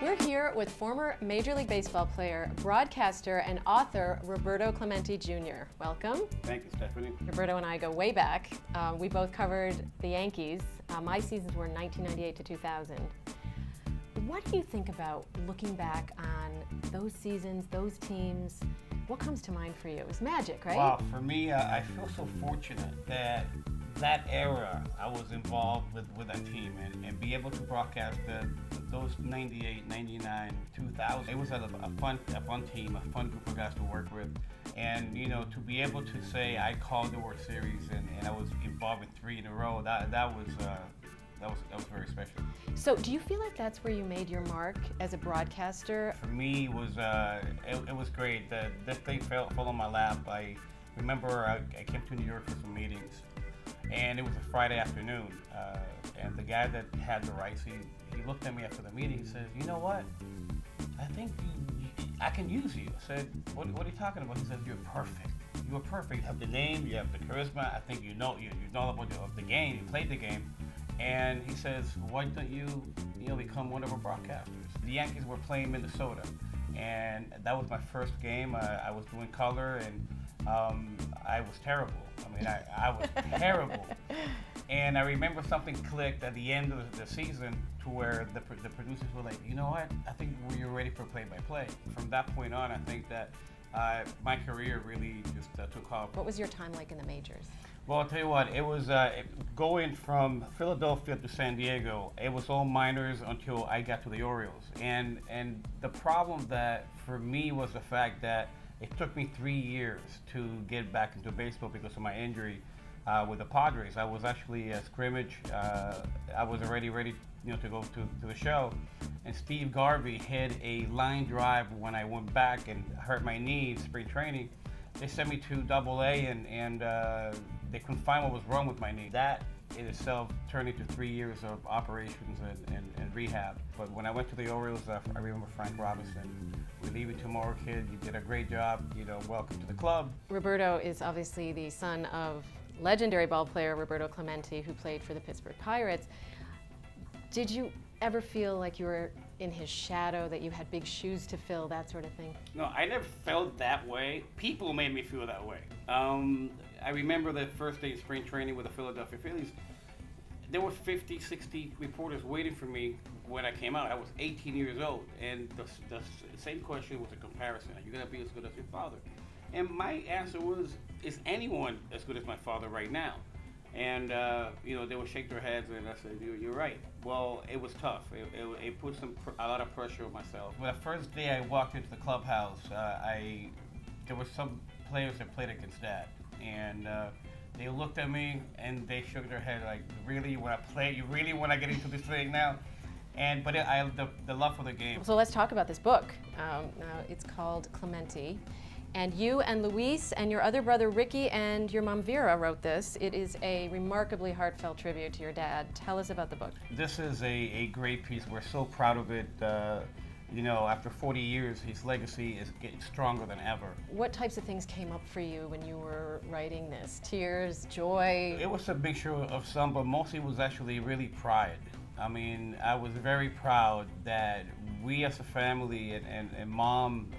We're here with former Major League Baseball player, broadcaster, and author Roberto Clemente Jr. Welcome. Thank you, Stephanie. Roberto and I go way back. We both covered the Yankees. My seasons were 1998 to 2000. What do you think about looking back on those seasons, those teams? What comes to mind for you? It was magic, right? Wow, for me, I feel so fortunate that era I was involved with that team and be able to broadcast those 98, 99, 2000. It was a fun team, a fun group of guys to work with. And, you know, to be able to say I called the World Series and I was involved in 3 in a row, that was very special. So do you feel like that's where you made your mark as a broadcaster? For me, it was great. This thing fell on my lap. I remember I came to New York for some meetings, and it was a Friday afternoon. And the guy that had the rights, he looked at me after the meeting. He says, "You know what? I think I can use you." I said, "What are you talking about?" He says, "You're perfect. You are perfect. You have the name. You have the charisma. I think you know about the game. You played the game." And he says, "Why don't you become one of our broadcasters?" The Yankees were playing Minnesota, and that was my first game. I was doing color, and I was terrible. I mean, I was terrible. And I remember something clicked at the end of the season to where the producers were like, "You know what? I think you're ready for play-by-play." From that point on, I think that my career really just took off. What was your time like in the majors? Well, I'll tell you what, it was going from Philadelphia to San Diego, it was all minors until I got to the Orioles. And the problem that for me was the fact that it took me 3 years to get back into baseball because of my injury with the Padres. I was actually a scrimmage. I was already ready to go to the show. And Steve Garvey hit a line drive when I went back and hurt my knee in spring training. They sent me to AA and they couldn't find what was wrong with my knee. That in itself turned into 3 years of operations and rehab. But when I went to the Orioles, I remember Frank Robinson. "We leave you tomorrow, kid. You did a great job. Welcome to the club." Roberto is obviously the son of legendary ball player Roberto Clemente, who played for the Pittsburgh Pirates. Did you ever feel like you were in his shadow, that you had big shoes to fill, that sort of thing? No, I never felt that way. People made me feel that way. I remember the first day of spring training with the Philadelphia Phillies. There were 50, 60 reporters waiting for me when I came out. I was 18 years old, and the same question was a comparison. Are you going to be as good as your father? And my answer was, is anyone as good as my father right now? And, they would shake their heads, and I said, "You're right." Well, it was tough. It put a lot of pressure on myself. Well, the first day I walked into the clubhouse, there were some players that played against Dad. And they looked at me, and they shook their head like, "Really, you want to play? You really want to get into this thing now?" But the love for the game. So let's talk about this book. It's called Clemente. And you and Luis and your other brother Ricky and your mom Vera wrote this. It is a remarkably heartfelt tribute to your dad. Tell us about the book. This is a great piece. We're so proud of it. After 40 years, his legacy is getting stronger than ever. What types of things came up for you when you were writing this? Tears, joy? It was a mixture of some, but mostly it was actually really pride. I mean, I was very proud that we as a family and Mom,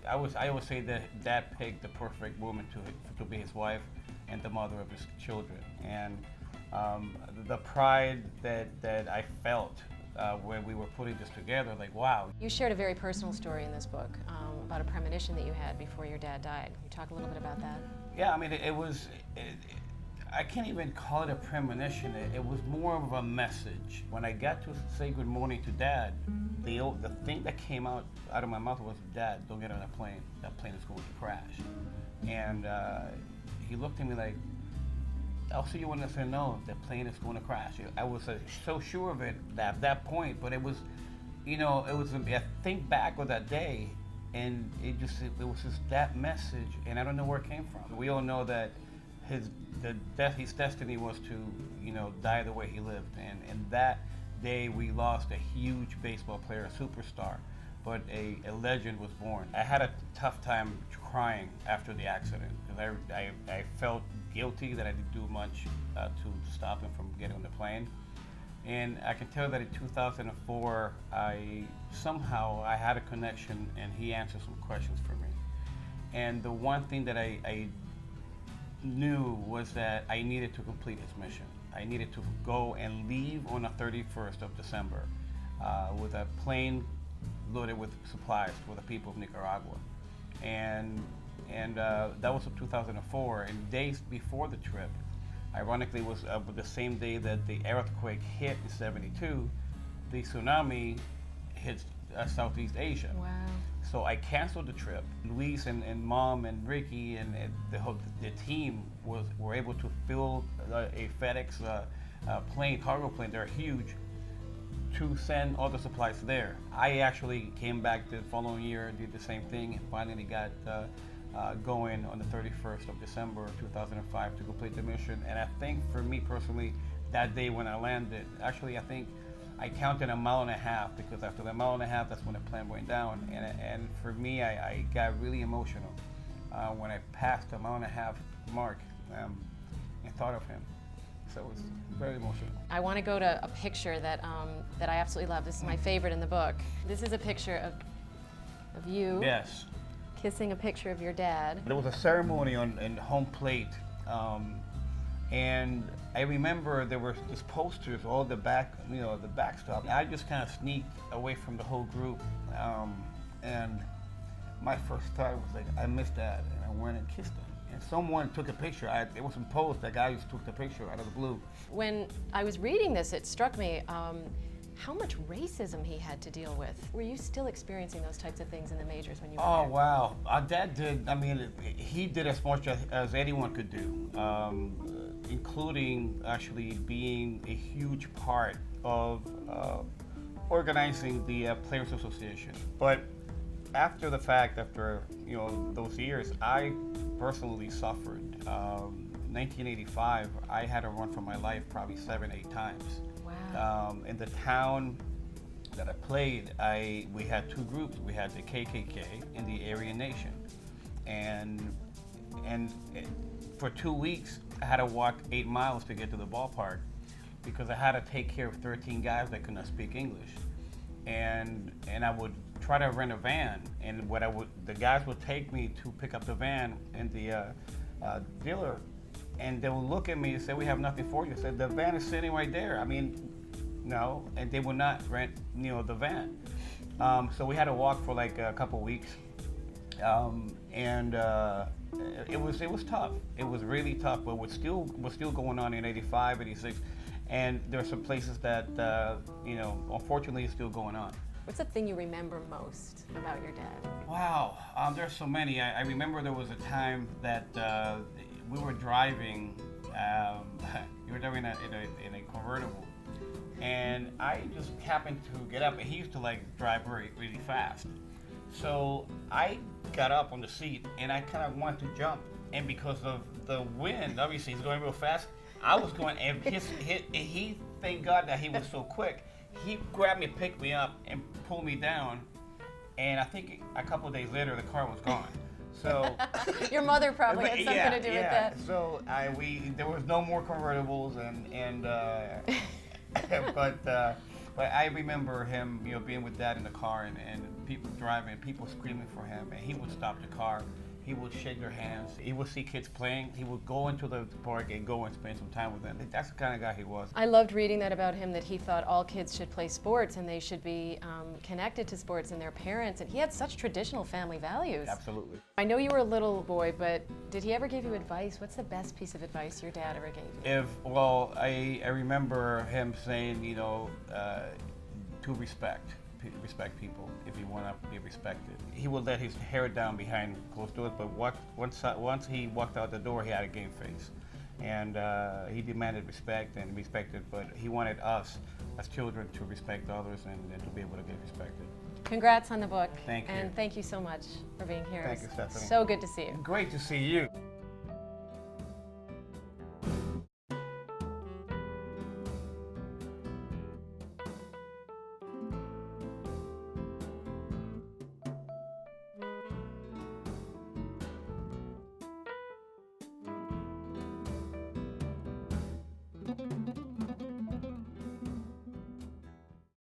I always say that Dad picked the perfect woman to be his wife and the mother of his children. And the pride that I felt when we were putting this together, like, wow. You shared a very personal story in this book about a premonition that you had before your dad died. Can you talk a little bit about that? Yeah, I mean, I can't even call it a premonition. It was more of a message. When I got to say good morning to Dad, the thing that came out of my mouth was, "Dad, don't get on that plane. That plane is going to crash." And he looked at me like, "I'll see you when I say no, the plane is going to crash." I was so sure of it at that point, but it was, I think back of that day, and it was just that message, and I don't know where it came from. We all know that his destiny was to, die the way he lived, and that day we lost a huge baseball player, a superstar, but a legend was born. I had a tough time crying after the accident because I felt guilty that I didn't do much to stop him from getting on the plane, And I can tell that in 2004, I had a connection, and he answered some questions for me. And the one thing that I knew was that I needed to complete his mission. I needed to go and leave on the 31st of December with a plane loaded with supplies for the people of Nicaragua. And that was in 2004. And days before the trip, ironically, was the same day that the earthquake hit in '72, the tsunami hit Southeast Asia. Wow. So I canceled the trip. Luis and Mom and Ricky and the team were able to fill a FedEx plane, cargo plane, they're huge, to send all the supplies there. I actually came back the following year and did the same thing, and finally got going on the 31st of December 2005 to complete the mission. And I think for me personally, that day when I landed, actually I think I counted 1.5 miles, because after the 1.5 miles, that's when the plane went down. And for me, I got really emotional when I passed the 1.5 mile mark and thought of him. So it was very emotional. I want to go to a picture that I absolutely love. This is my favorite in the book. This is a picture of you. Yes. Kissing a picture of your dad. There was a ceremony in home plate, and I remember there were these posters, all the backstop. I just kind of sneaked away from the whole group, and my first thought was like, I miss Dad, and I went and kissed him. And someone took a picture. It was in post. The guy just took the picture out of the blue. When I was reading this, it struck me how much racism he had to deal with. Were you still experiencing those types of things in the majors when you were there? Oh, wow. Our dad did, he did as much as anyone could do, including actually being a huge part of organizing the Players Association. But after the fact, after those years, I personally suffered. 1985, I had to run for my life probably 7-8 times. Wow. In the town that I played, we had two groups. We had the KKK and the Aryan Nation, and for 2 weeks, I had to walk 8 miles to get to the ballpark because I had to take care of 13 guys that could not speak English, and I would try to rent a van, and the guys would take me to pick up the van in the dealer, and they would look at me and say, "We have nothing for you." I said, "The van is sitting right there." No, and they would not rent, the van. So we had to walk for like a couple weeks, and it was tough. It was really tough, but was still going on in '85, '86, and there are some places that unfortunately is still going on. What's the thing you remember most about your dad? Wow, there's so many. I remember there was a time that we were driving. You were driving in a convertible, and I just happened to get up. And he used to drive really fast, so I got up on the seat and I kind of wanted to jump. And because of the wind, obviously he's going real fast. I was going, and he thank God that he was so quick. He grabbed me, picked me up, and pulled me down. And I think a couple of days later, the car was gone. So your mother probably had something to do with that. So there was no more convertibles, but I remember him, being with Dad in the car, and people driving, people screaming for him, and he would stop the car. He would shake their hands. He would see kids playing. He would go into the park and go and spend some time with them. That's the kind of guy he was. I loved reading that about him, that he thought all kids should play sports and they should be connected to sports and their parents. And he had such traditional family values. Absolutely. I know you were a little boy, but did he ever give you advice? What's the best piece of advice your dad ever gave you? I remember him saying, to respect people if you want to be respected. He would let his hair down behind closed doors, but once he walked out the door, he had a game face. And he demanded respect and respected, but he wanted us as children to respect others and to be able to get respected. Congrats on the book. Thank you. And thank you so much for being here. Thank you, Stephany. So good to see you. Great to see you.